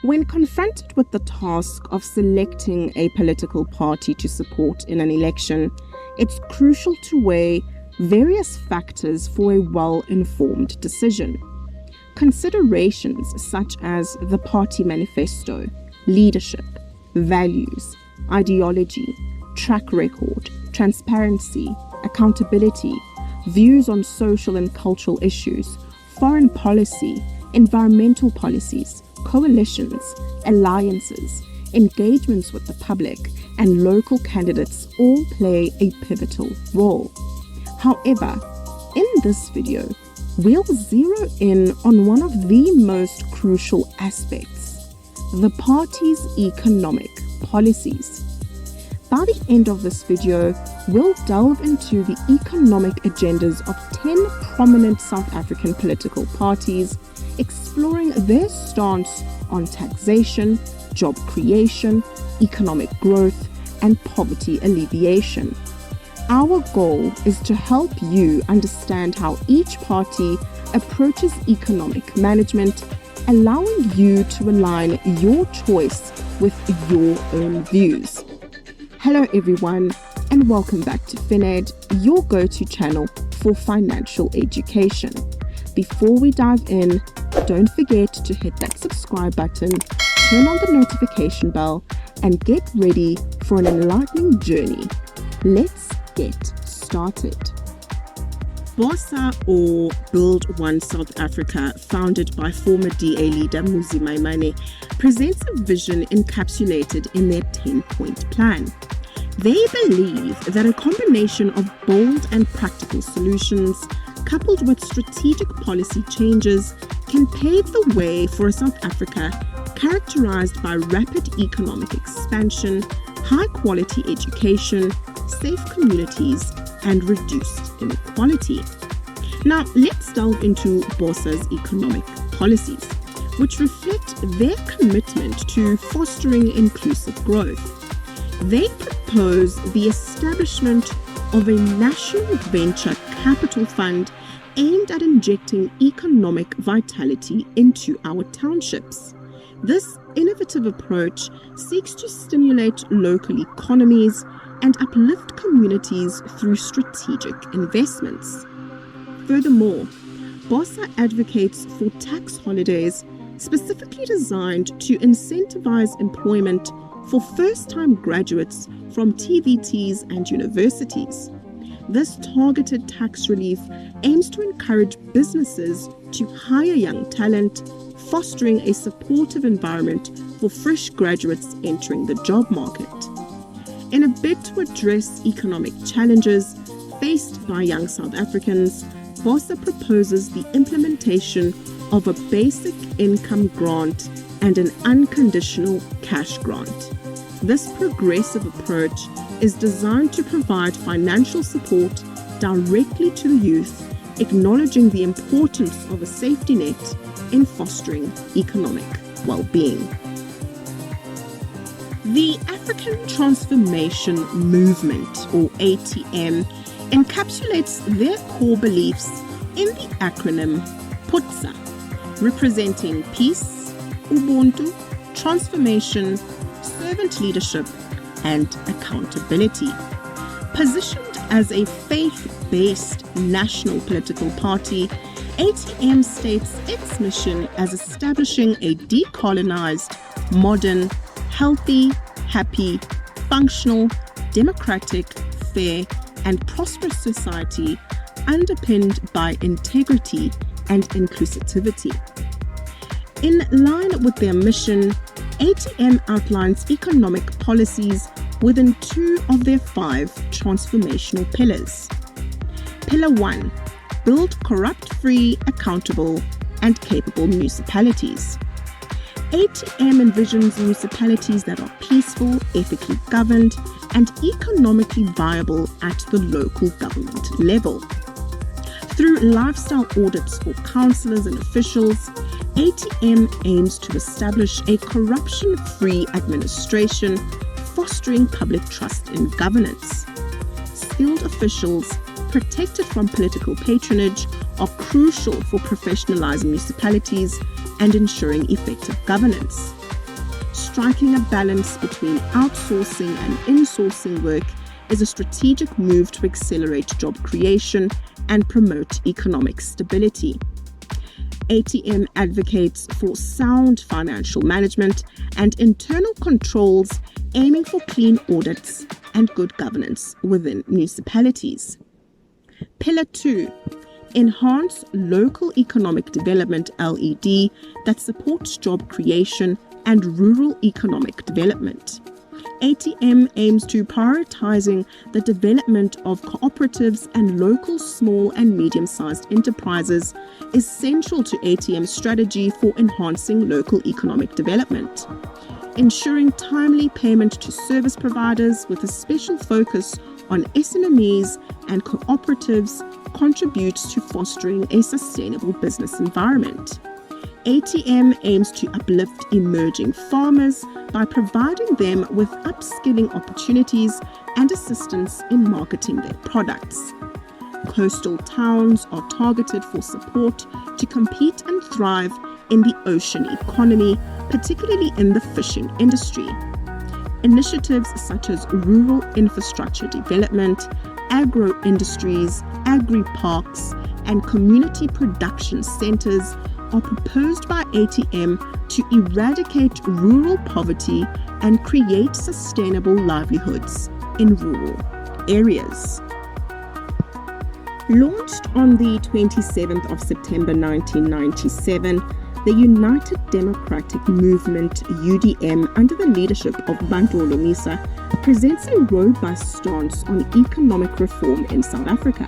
When confronted with the task of selecting a political party to support in an election, it's crucial to weigh various factors for a well-informed decision. Considerations such as the party manifesto, leadership, values, ideology, track record, transparency, accountability, views on social and cultural issues, foreign policy, environmental policies, coalitions, alliances, engagements with the public, and local candidates all play a pivotal role. However, in this video, we'll zero in on one of the most crucial aspects: the party's economic policies. By the end of this video, we'll delve into the economic agendas of 10 prominent South African political parties, exploring their stance on taxation, job creation, economic growth, and poverty alleviation. Our goal is to help you understand how each party approaches economic management, allowing you to align your choice with your own views. Hello everyone, and welcome back to FinEd, your go-to channel for financial education. Before we dive in, don't forget to hit that subscribe button, turn on the notification bell, and get ready for an enlightening journey. Let's get started. BOSA, or Build One South Africa, founded by former DA leader Muzi Maimane, presents a vision encapsulated in their 10-point plan. They believe that a combination of bold and practical solutions, coupled with strategic policy changes, can pave the way for a South Africa characterized by rapid economic expansion, high-quality education, safe communities, and reduced inequality. Now, let's delve into BOSA's economic policies, which reflect their commitment to fostering inclusive growth. They propose the establishment of a national venture capital fund aimed at injecting economic vitality into our townships. This innovative approach seeks to stimulate local economies and uplift communities through strategic investments. Furthermore, BOSA advocates for tax holidays specifically designed to incentivize employment for first-time graduates from TVTs and universities. This targeted tax relief aims to encourage businesses to hire young talent, fostering a supportive environment for fresh graduates entering the job market. In a bid to address economic challenges faced by young South Africans, BOSA proposes the implementation of a basic income grant and an unconditional cash grant. This progressive approach is designed to provide financial support directly to the youth, acknowledging the importance of a safety net in fostering economic well-being. The African Transformation Movement, or ATM, encapsulates their core beliefs in the acronym PUTSA, representing peace, ubuntu, transformation, servant leadership, and accountability. Positioned as a faith-based national political party, ATM states its mission as establishing a decolonized, modern, healthy, happy, functional, democratic, fair, and prosperous society underpinned by integrity and inclusivity. In line with their mission, ATM outlines economic policies within 2 of their 5 transformational pillars. Pillar 1, build corrupt-free, accountable, and capable municipalities. ATM envisions municipalities that are peaceful, ethically governed, and economically viable at the local government level. Through lifestyle audits for councillors and officials, ATM aims to establish a corruption-free administration, fostering public trust in governance. Skilled officials, protected from political patronage, are crucial for professionalizing municipalities and ensuring effective governance. Striking a balance between outsourcing and insourcing work is a strategic move to accelerate job creation and promote economic stability. ATM advocates for sound financial management and internal controls, aiming for clean audits and good governance within municipalities. Pillar 2. Enhance local economic development (LED) that supports job creation and rural economic development. ATM aims to prioritizing the development of cooperatives and local small and medium-sized enterprises is central to ATM's strategy for enhancing local economic development. Ensuring timely payment to service providers with a special focus on SMMEs and cooperatives contributes to fostering a sustainable business environment. ATM aims to uplift emerging farmers by providing them with upskilling opportunities and assistance in marketing their products. Coastal towns are targeted for support to compete and thrive in the ocean economy, particularly in the fishing industry. Initiatives such as rural infrastructure development, agro-industries, agri-parks, and community production centers are proposed by ATM to eradicate rural poverty and create sustainable livelihoods in rural areas. Launched on the 27th of September 1997, the United Democratic Movement UDM, under the leadership of Bantu Holomisa, presents a robust stance on economic reform in South Africa.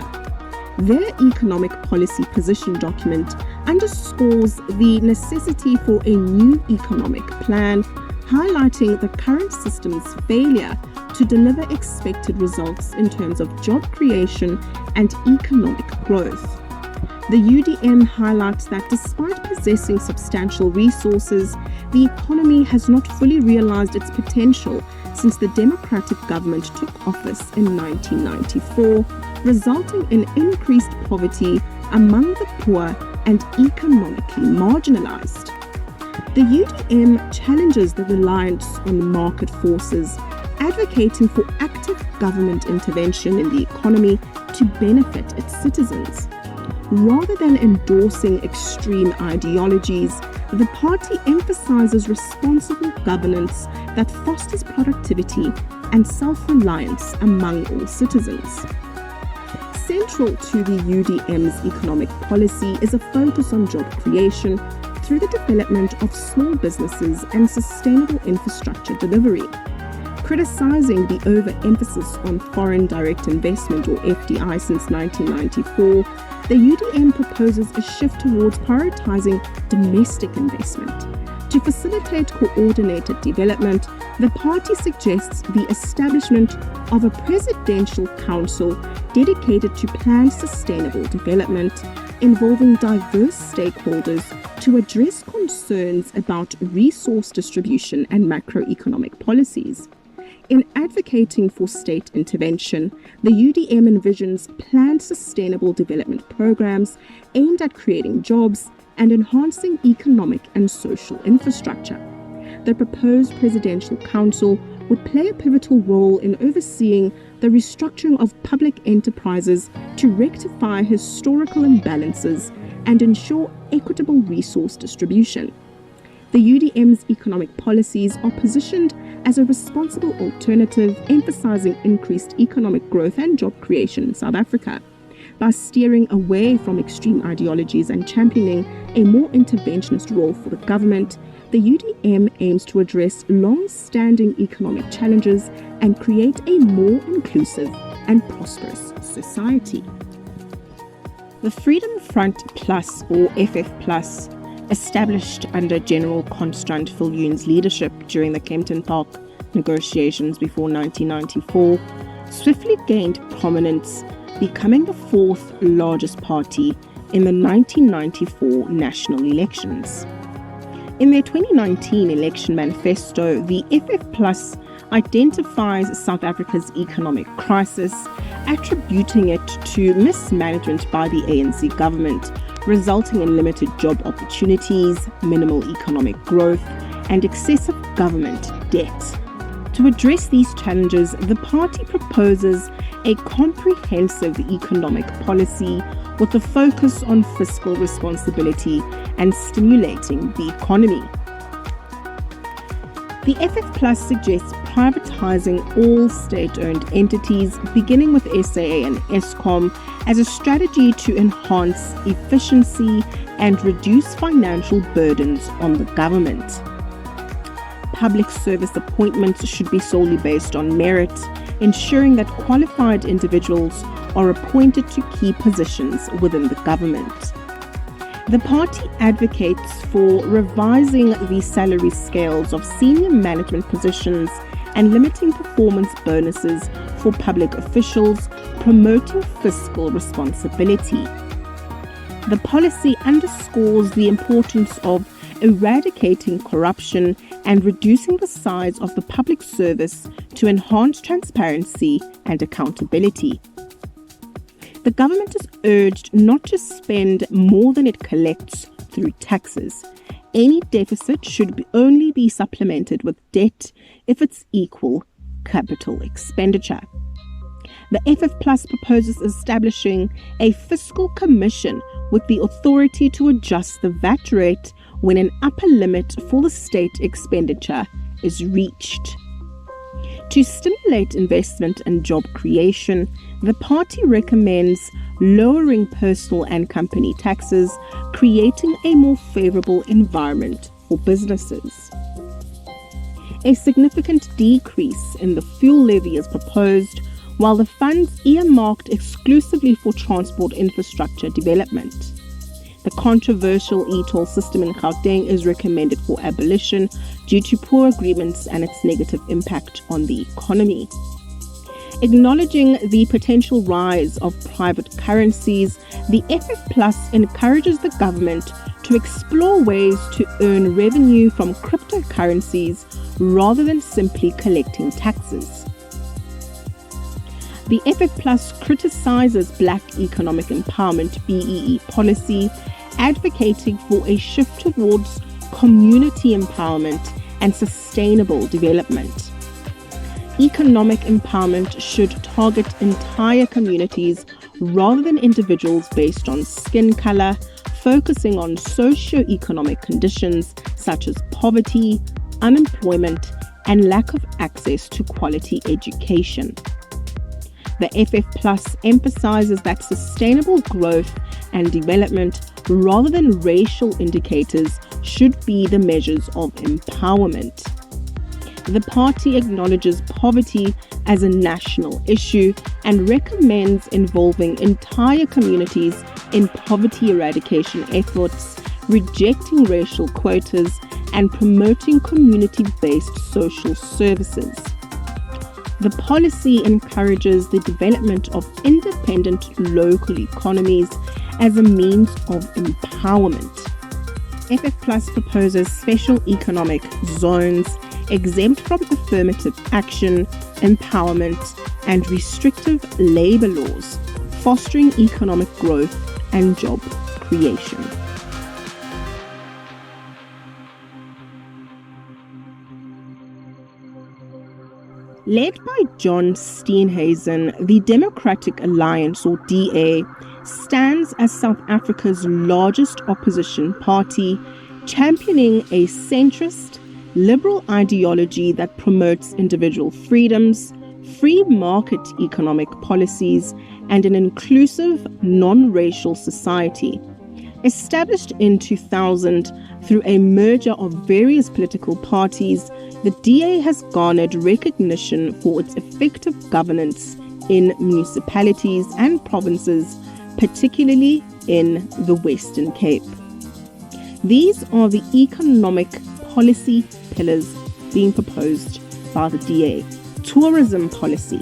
Their economic policy position document underscores the necessity for a new economic plan, highlighting the current system's failure to deliver expected results in terms of job creation and economic growth. The UDM highlights that despite possessing substantial resources, the economy has not fully realized its potential since the democratic government took office in 1994, resulting in increased poverty among the poor and economically marginalized. The UDM challenges the reliance on market forces, advocating for active government intervention in the economy to benefit its citizens. Rather than endorsing extreme ideologies, the party emphasizes responsible governance that fosters productivity and self-reliance among all citizens. Central to the UDM's economic policy is a focus on job creation through the development of small businesses and sustainable infrastructure delivery. Criticizing the overemphasis on foreign direct investment, or FDI, since 1994, the UDM proposes a shift towards prioritizing domestic investment. To facilitate coordinated development, the party suggests the establishment of a presidential council dedicated to planned sustainable development, involving diverse stakeholders to address concerns about resource distribution and macroeconomic policies. In advocating for state intervention, the UDM envisions planned sustainable development programs aimed at creating jobs and enhancing economic and social infrastructure. The proposed presidential council would play a pivotal role in overseeing the restructuring of public enterprises to rectify historical imbalances and ensure equitable resource distribution. The UDM's economic policies are positioned as a responsible alternative, emphasizing increased economic growth and job creation in South Africa. By steering away from extreme ideologies and championing a more interventionist role for the government, the UDM aims to address long-standing economic challenges and create a more inclusive and prosperous society. The Freedom Front Plus, or FF Plus, established under General Constant Viljoen's leadership during the Kempton Park negotiations before 1994, swiftly gained prominence, becoming the fourth largest party in the 1994 national elections. In their 2019 election manifesto, the FF Plus identifies South Africa's economic crisis, attributing it to mismanagement by the ANC government, resulting in limited job opportunities, minimal economic growth, and excessive government debt. To address these challenges, the party proposes a comprehensive economic policy with a focus on fiscal responsibility and stimulating the economy. The FF Plus suggests privatizing all state-owned entities, beginning with SAA and Eskom, as a strategy to enhance efficiency and reduce financial burdens on the government. Public service appointments should be solely based on merit, ensuring that qualified individuals are appointed to key positions within the government. The party advocates for revising the salary scales of senior management positions and limiting performance bonuses for public officials, promoting fiscal responsibility. The policy underscores the importance of eradicating corruption and reducing the size of the public service to enhance transparency and accountability. The government is urged not to spend more than it collects through taxes. Any deficit should only be supplemented with debt if it's equal capital expenditure. The FF Plus proposes establishing a fiscal commission with the authority to adjust the VAT rate when an upper limit for the state expenditure is reached. To stimulate investment and job creation, the party recommends lowering personal and company taxes, creating a more favorable environment for businesses. A significant decrease in the fuel levy is proposed, while the funds earmarked exclusively for transport infrastructure development. The controversial e-toll system in Gauteng is recommended for abolition due to poor agreements and its negative impact on the economy. Acknowledging the potential rise of private currencies, the FF Plus encourages the government to explore ways to earn revenue from cryptocurrencies rather than simply collecting taxes. The FF Plus criticizes Black Economic Empowerment (BEE) policy, advocating for a shift towards community empowerment and sustainable development. Economic empowerment should target entire communities rather than individuals based on skin color, focusing on socio-economic conditions such as poverty, unemployment, and lack of access to quality education. The FF Plus emphasizes that sustainable growth and development, rather than racial indicators, should be the measures of empowerment. The party acknowledges poverty as a national issue and recommends involving entire communities in poverty eradication efforts, rejecting racial quotas, and promoting community-based social services. The policy encourages the development of independent local economies as a means of empowerment. FF Plus proposes special economic zones exempt from affirmative action, empowerment, and restrictive labor laws, fostering economic growth and job creation. Led by John Steenhuisen, the Democratic Alliance, or DA, stands as South Africa's largest opposition party, championing a centrist, liberal ideology that promotes individual freedoms, free market economic policies, and an inclusive, non-racial society. Established in 2000 through a merger of various political parties, the DA has garnered recognition for its effective governance in municipalities and provinces, particularly in the Western Cape. These are the economic policy pillars being proposed by the DA. Tourism policy.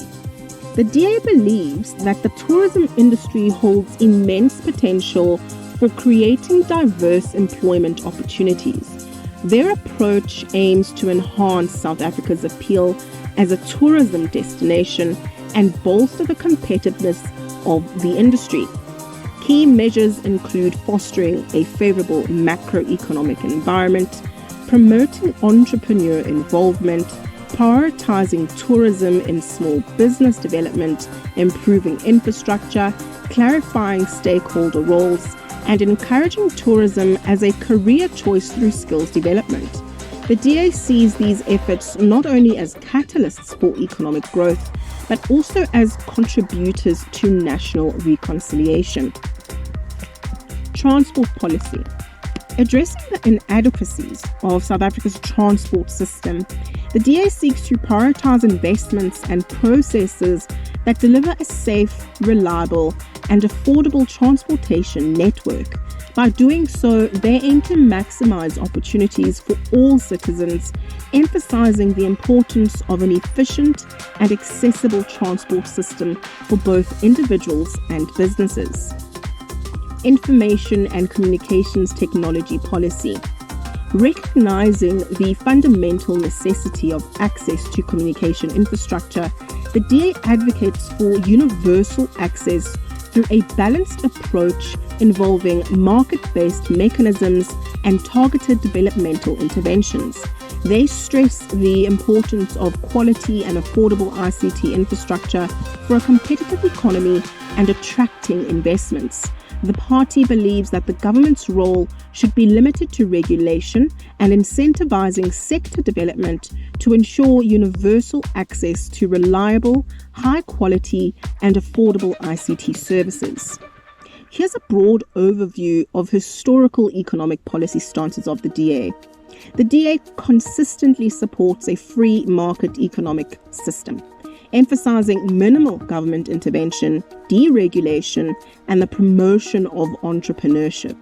The DA believes that the tourism industry holds immense potential for creating diverse employment opportunities. Their approach aims to enhance South Africa's appeal as a tourism destination and bolster the competitiveness of the industry. Key measures include fostering a favorable macroeconomic environment, promoting entrepreneur involvement, prioritizing tourism in small business development, improving infrastructure, clarifying stakeholder roles, and encouraging tourism as a career choice through skills development. The DA sees these efforts not only as catalysts for economic growth, but also as contributors to national reconciliation. Transport policy. Addressing the inadequacies of South Africa's transport system, the DA seeks to prioritize investments and processes that deliver a safe, reliable, and affordable transportation network. By doing so, they aim to maximize opportunities for all citizens, emphasizing the importance of an efficient and accessible transport system for both individuals and businesses. Information and communications technology policy. Recognizing the fundamental necessity of access to communication infrastructure, the DA advocates for universal access through a balanced approach involving market-based mechanisms and targeted developmental interventions. They stress the importance of quality and affordable ICT infrastructure for a competitive economy and attracting investments. The party believes that the government's role should be limited to regulation and incentivizing sector development to ensure universal access to reliable, high-quality, and affordable ICT services. Here's a broad overview of historical economic policy stances of the DA. The DA consistently supports a free market economic system, emphasizing minimal government intervention, deregulation, and the promotion of entrepreneurship.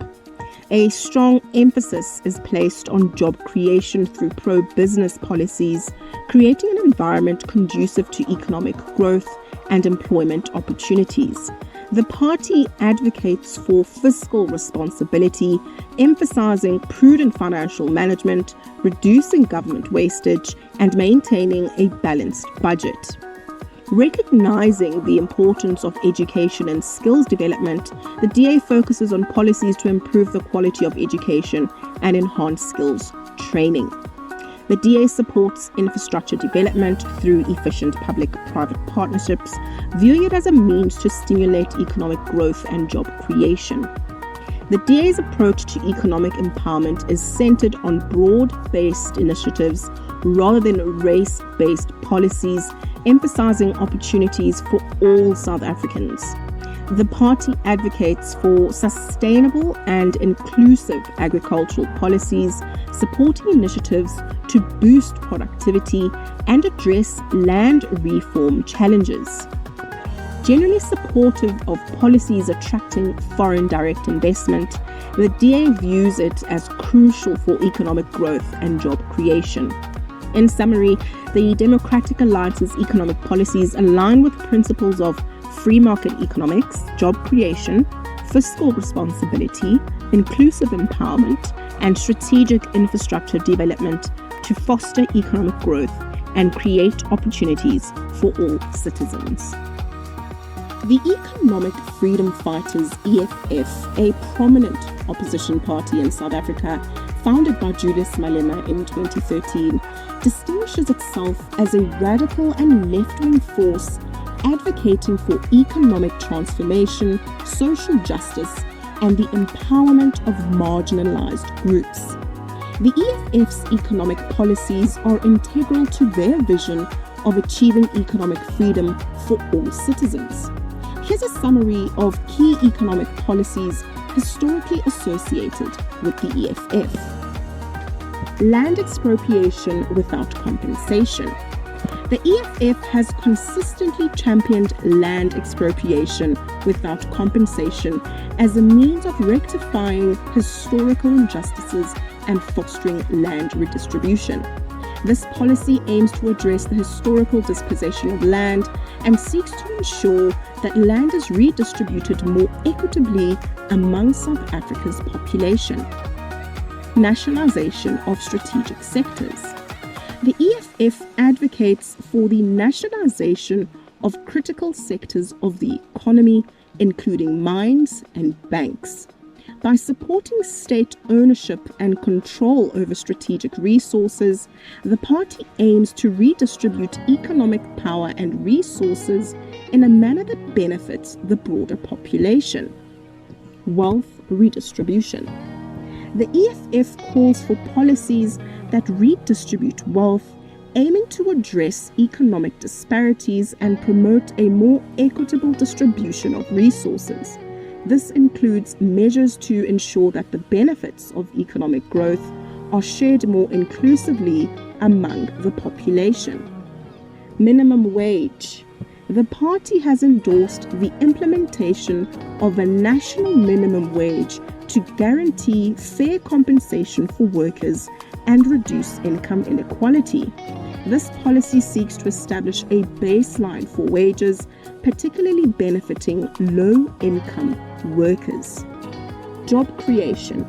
A strong emphasis is placed on job creation through pro-business policies, creating an environment conducive to economic growth and employment opportunities. The party advocates for fiscal responsibility, emphasizing prudent financial management, reducing government wastage, and maintaining a balanced budget. Recognizing the importance of education and skills development, the DA focuses on policies to improve the quality of education and enhance skills training. The DA supports infrastructure development through efficient public-private partnerships, viewing it as a means to stimulate economic growth and job creation. The DA's approach to economic empowerment is centered on broad-based initiatives rather than race-based policies, emphasizing opportunities for all South Africans. The party advocates for sustainable and inclusive agricultural policies, supporting initiatives to boost productivity and address land reform challenges. Generally supportive of policies attracting foreign direct investment, the DA views it as crucial for economic growth and job creation. In summary, the Democratic Alliance's economic policies align with principles of free market economics, job creation, fiscal responsibility, inclusive empowerment, and strategic infrastructure development to foster economic growth and create opportunities for all citizens. The Economic Freedom Fighters, EFF, a prominent opposition party in South Africa, founded by Julius Malema in 2013, distinguishes itself as a radical and left-wing force advocating for economic transformation, social justice, and the empowerment of marginalized groups. The EFF's economic policies are integral to their vision of achieving economic freedom for all citizens. Here's a summary of key economic policies historically associated with the EFF. Land expropriation without compensation. The EFF has consistently championed land expropriation without compensation as a means of rectifying historical injustices and fostering land redistribution. This policy aims to address the historical dispossession of land and seeks to ensure that land is redistributed more equitably among South Africa's population. Nationalization of strategic sectors. The EFF advocates for the nationalization of critical sectors of the economy, including mines and banks. By supporting state ownership and control over strategic resources, the party aims to redistribute economic power and resources in a manner that benefits the broader population. Wealth redistribution. The EFF calls for policies that redistribute wealth, aiming to address economic disparities and promote a more equitable distribution of resources. This includes measures to ensure that the benefits of economic growth are shared more inclusively among the population. Minimum wage. The party has endorsed the implementation of a national minimum wage to guarantee fair compensation for workers and reduce income inequality. This policy seeks to establish a baseline for wages, particularly benefiting low-income workers. Job creation.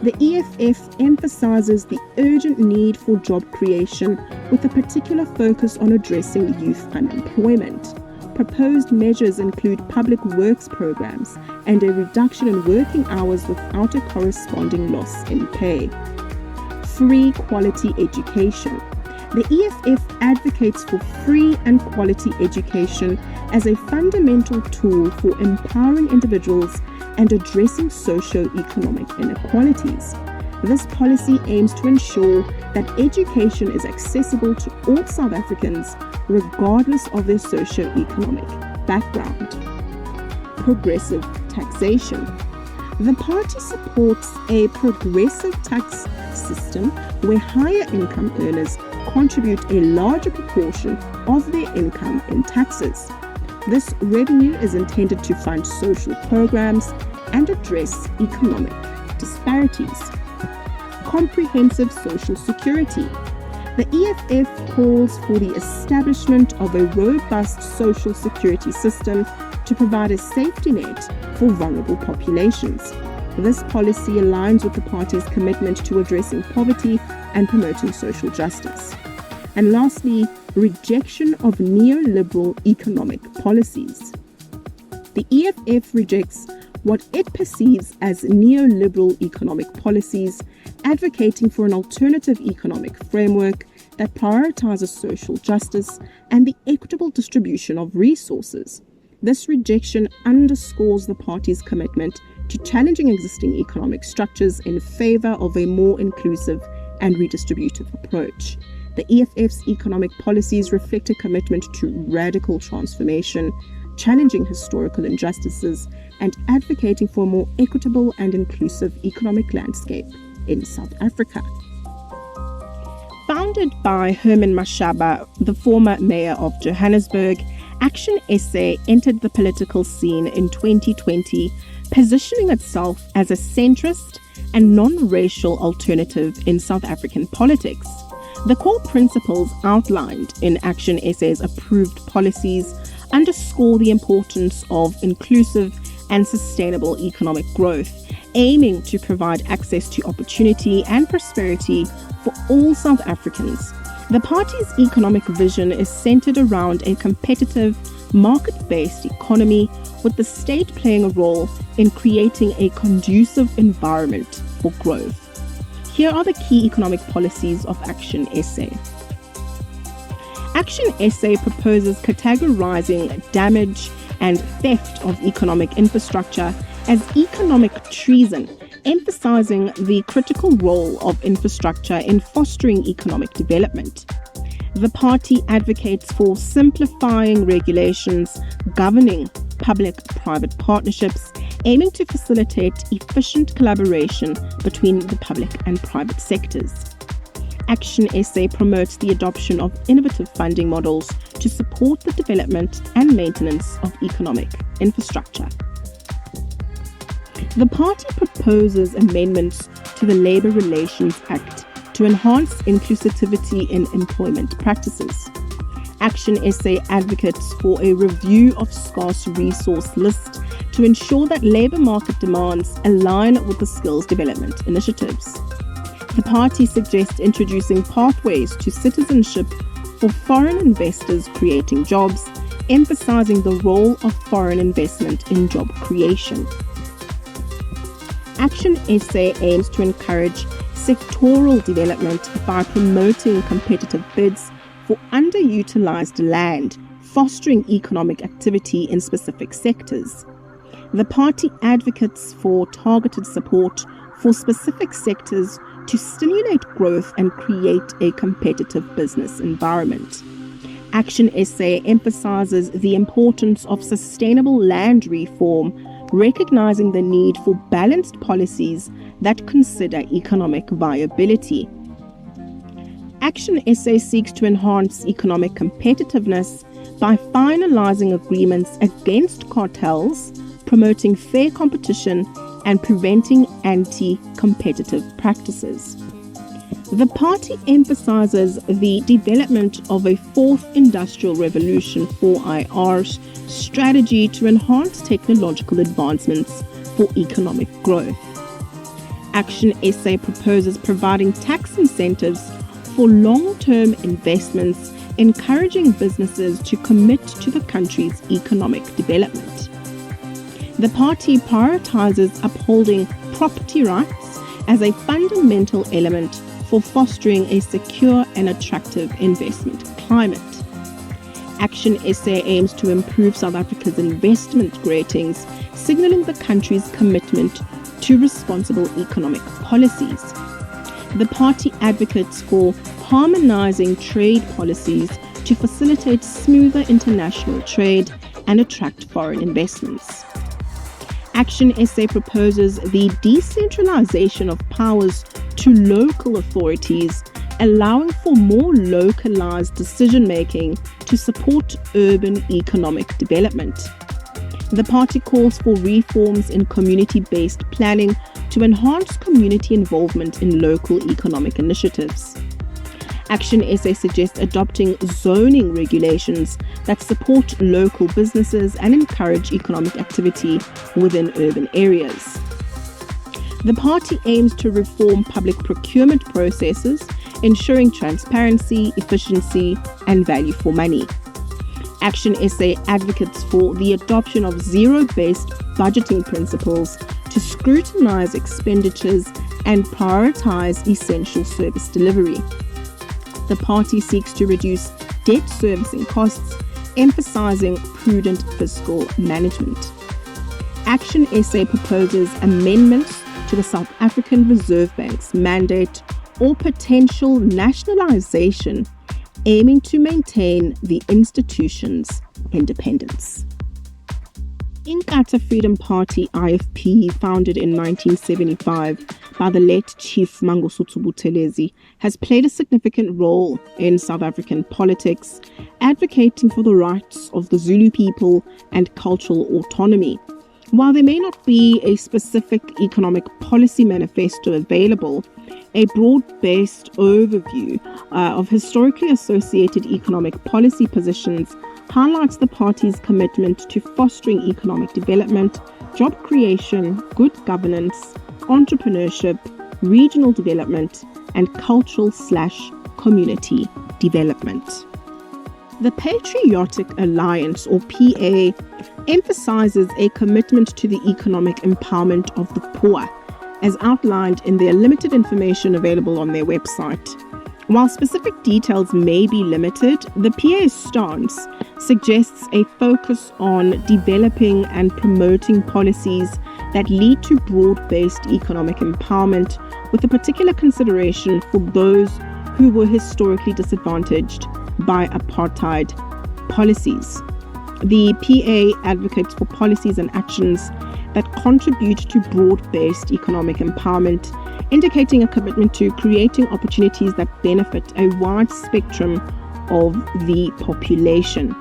The EFF emphasizes the urgent need for job creation with a particular focus on addressing youth unemployment. Proposed measures include public works programs and a reduction in working hours without a corresponding loss in pay. Free quality education. The EFF advocates for free and quality education as a fundamental tool for empowering individuals and addressing socio-economic inequalities. This policy aims to ensure that education is accessible to all South Africans, regardless of their socio-economic background. Progressive taxation. The party supports a progressive tax system where higher income earners contribute a larger proportion of their income in taxes. This revenue is intended to fund social programs and address economic disparities. Comprehensive social security. The EFF calls for the establishment of a robust social security system to provide a safety net for vulnerable populations. This policy aligns with the party's commitment to addressing poverty and promoting social justice. And lastly, rejection of neoliberal economic policies. The EFF rejects what it perceives as neoliberal economic policies, advocating for an alternative economic framework that prioritizes social justice and the equitable distribution of resources. This rejection underscores the party's commitment to challenging existing economic structures in favor of a more inclusive and redistributive approach. The EFF's economic policies reflect a commitment to radical transformation, challenging historical injustices, and advocating for a more equitable and inclusive economic landscape in South Africa. Founded by Herman Mashaba, the former mayor of Johannesburg, ActionSA entered the political scene in 2020, positioning itself as a centrist and non-racial alternative in South African politics. The core principles outlined in ActionSA's approved policies underscore the importance of inclusive and sustainable economic growth, aiming to provide access to opportunity and prosperity for all South Africans. The party's economic vision is centered around a competitive, market-based economy, with the state playing a role in creating a conducive environment for growth. Here are the key economic policies of ActionSA. ActionSA proposes categorizing damage and theft of economic infrastructure as economic treason, emphasizing the critical role of infrastructure in fostering economic development. The party advocates for simplifying regulations governing public-private partnerships, aiming to facilitate efficient collaboration between the public and private sectors. ActionSA promotes the adoption of innovative funding models to support the development and maintenance of economic infrastructure. The party proposes amendments to the Labour Relations Act to enhance inclusivity in employment practices. ActionSA advocates for a review of scarce resource list to ensure that labour market demands align with the skills development initiatives. The party suggests introducing pathways to citizenship for foreign investors creating jobs, emphasizing the role of foreign investment in job creation. ActionSA aims to encourage sectoral development by promoting competitive bids for underutilized land, fostering economic activity in specific sectors. The party advocates for targeted support for specific sectors to stimulate growth and create a competitive business environment. ActionSA emphasizes the importance of sustainable land reform, recognizing the need for balanced policies that consider economic viability. ActionSA seeks to enhance economic competitiveness by finalizing agreements against cartels, promoting fair competition, and preventing anti-competitive practices. The party emphasizes the development of a fourth industrial revolution 4IR strategy to enhance technological advancements for economic growth. ActionSA proposes providing tax incentives for long-term investments, encouraging businesses to commit to the country's economic development. The party prioritizes upholding property rights as a fundamental element for fostering a secure and attractive investment climate. ActionSA aims to improve South Africa's investment ratings, signaling the country's commitment to responsible economic policies. The party advocates for harmonizing trade policies to facilitate smoother international trade and attract foreign investments. ActionSA proposes the decentralization of powers to local authorities, allowing for more localized decision-making to support urban economic development. The party calls for reforms in community-based planning to enhance community involvement in local economic initiatives. ActionSA suggests adopting zoning regulations that support local businesses and encourage economic activity within urban areas. The party aims to reform public procurement processes, ensuring transparency, efficiency, and value for money. ActionSA advocates for the adoption of zero-based budgeting principles to scrutinize expenditures and prioritize essential service delivery. The party seeks to reduce debt servicing costs, emphasizing prudent fiscal management. ActionSA proposes amendments to the South African Reserve Bank's mandate or potential nationalization, aiming to maintain the institution's independence. Inkatha Freedom Party, IFP, founded in 1975 by the late Chief Mangosuthu Buthelezi, has played a significant role in South African politics, advocating for the rights of the Zulu people and cultural autonomy. While there may not be a specific economic policy manifesto available, a broad-based overview of historically associated economic policy positions highlights the party's commitment to fostering economic development, job creation, good governance, entrepreneurship, regional development, and cultural/community development. The Patriotic Alliance, or PA, emphasizes a commitment to the economic empowerment of the poor, as outlined in their limited information available on their website. While specific details may be limited, the PA's stance suggests a focus on developing and promoting policies that lead to broad-based economic empowerment, with a particular consideration for those who were historically disadvantaged by apartheid policies. The PA advocates for policies and actions that contribute to broad-based economic empowerment, indicating a commitment to creating opportunities that benefit a wide spectrum of the population.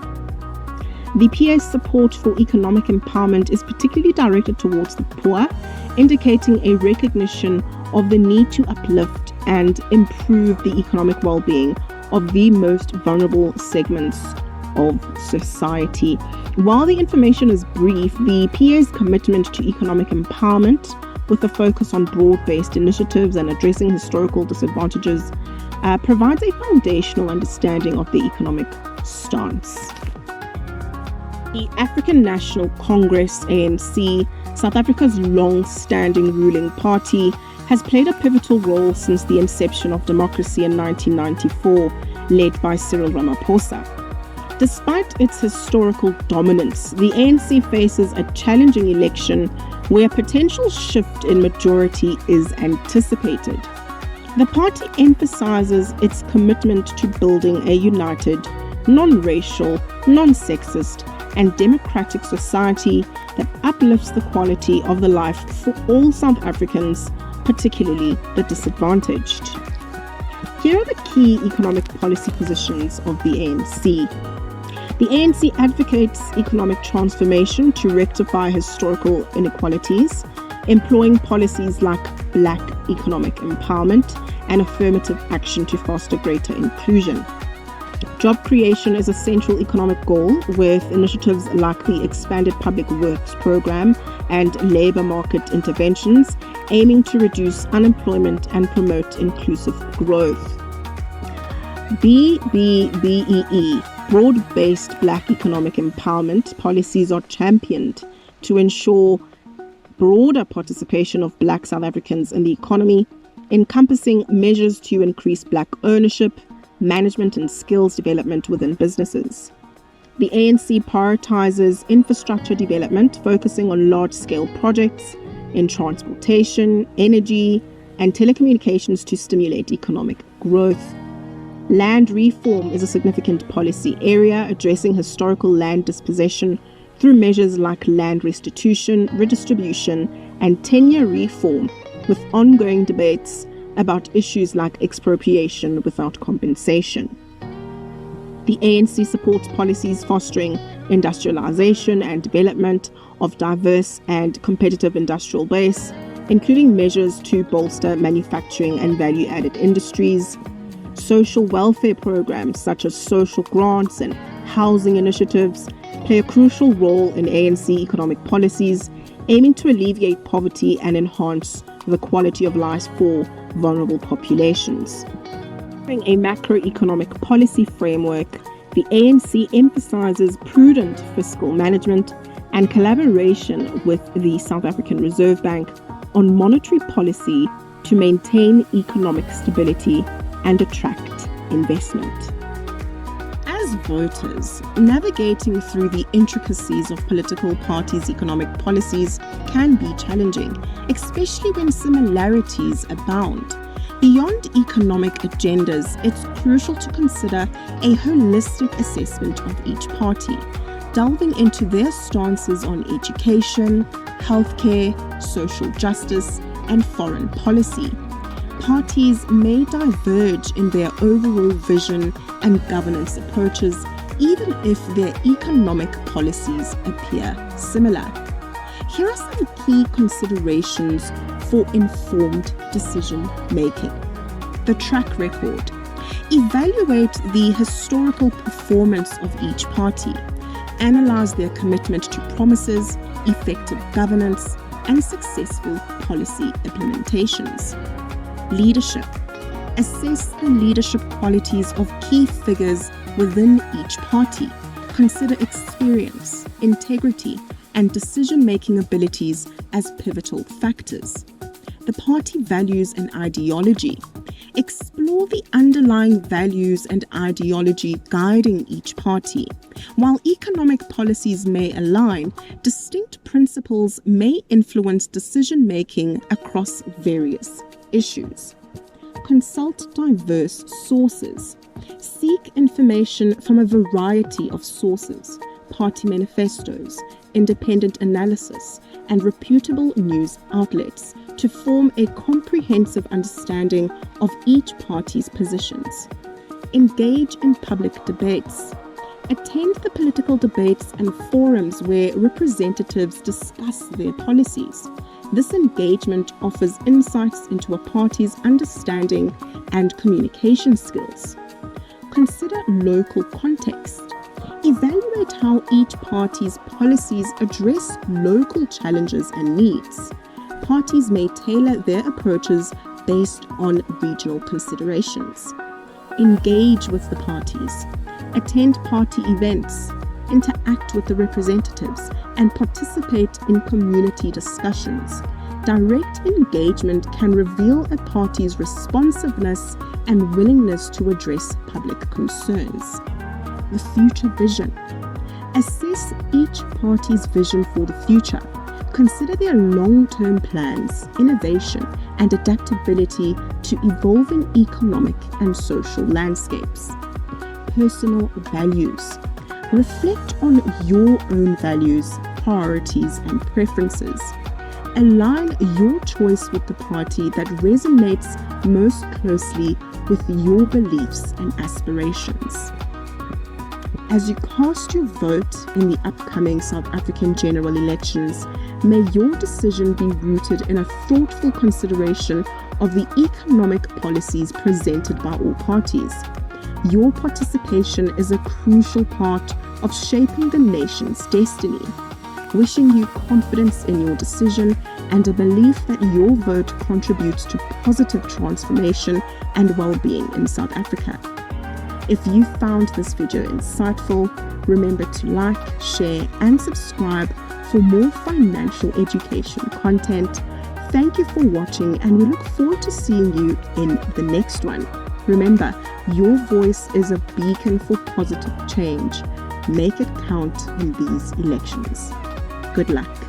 The PA's support for economic empowerment is particularly directed towards the poor, indicating a recognition of the need to uplift and improve the economic well-being of the most vulnerable segments of society. While the information is brief, the PA's commitment to economic empowerment, with a focus on broad-based initiatives and addressing historical disadvantages, provides a foundational understanding of the economic stance. The African National Congress, ANC, South Africa's long-standing ruling party, has played a pivotal role since the inception of democracy in 1994, led by Cyril Ramaphosa. Despite its historical dominance, the ANC faces a challenging election where a potential shift in majority is anticipated. The party emphasizes its commitment to building a united, non-racial, non-sexist, and democratic society that uplifts the quality of the life for all South Africans, particularly the disadvantaged. Here are the key economic policy positions of the ANC. The ANC advocates economic transformation to rectify historical inequalities, employing policies like Black economic empowerment and affirmative action to foster greater inclusion. Job creation is a central economic goal, with initiatives like the expanded public works program and labour market interventions aiming to reduce unemployment and promote inclusive growth. BBBEE, broad-based Black economic empowerment policies, are championed to ensure broader participation of Black South Africans in the economy, encompassing measures to increase Black ownership, management and skills development within businesses. The ANC prioritizes infrastructure development, focusing on large-scale projects in transportation, energy, and telecommunications to stimulate economic growth. Land reform is a significant policy area, addressing historical land dispossession through measures like land restitution, redistribution, and tenure reform, with ongoing debates about issues like expropriation without compensation. The ANC supports policies fostering industrialization and development of diverse and competitive industrial base, including measures to bolster manufacturing and value-added industries. Social welfare programs such as social grants and housing initiatives play a crucial role in ANC economic policies, aiming to alleviate poverty and enhance the quality of life for vulnerable populations. In a macroeconomic policy framework, the ANC emphasizes prudent fiscal management and collaboration with the South African Reserve Bank on monetary policy to maintain economic stability and attract investment. As voters, navigating through the intricacies of political parties' economic policies can be challenging, especially when similarities abound. Beyond economic agendas, it's crucial to consider a holistic assessment of each party, delving into their stances on education, healthcare, social justice, and foreign policy. Parties may diverge in their overall vision and governance approaches, even if their economic policies appear similar. Here are some key considerations for informed decision-making. The track record. Evaluate the historical performance of each party. Analyze their commitment to promises, effective governance, and successful policy implementations. Leadership. Assess the leadership qualities of key figures within each party. Consider experience, integrity, and decision-making abilities as pivotal factors. The party values and ideology. Explore the underlying values and ideology guiding each party. While economic policies may align, distinct principles may influence decision-making across various issues. Consult diverse sources. Seek information from a variety of sources, party manifestos, independent analysis, and reputable news outlets to form a comprehensive understanding of each party's positions. Engage in public debates. Attend the political debates and forums where representatives discuss their policies. This engagement offers insights into a party's understanding and communication skills. Consider local context. Evaluate how each party's policies address local challenges and needs. Parties may tailor their approaches based on regional considerations. Engage with the parties. Attend party events. interact with the representatives, and participate in community discussions. Direct engagement can reveal a party's responsiveness and willingness to address public concerns. The future vision. Assess each party's vision for the future. Consider their long-term plans, innovation, and adaptability to evolving economic and social landscapes. Personal values. Reflect on your own values, priorities, and preferences. Align your choice with the party that resonates most closely with your beliefs and aspirations. As you cast your vote in the upcoming South African general elections, may your decision be rooted in a thoughtful consideration of the economic policies presented by all parties. Your participation is a crucial part of shaping the nation's destiny. Wishing you confidence in your decision and a belief that your vote contributes to positive transformation and well-being in South Africa. If you found this video insightful, remember to like, share, and subscribe for more financial education content. Thank you for watching, and we look forward to seeing you in the next one. Remember, your voice is a beacon for positive change. Make it count in these elections. Good luck.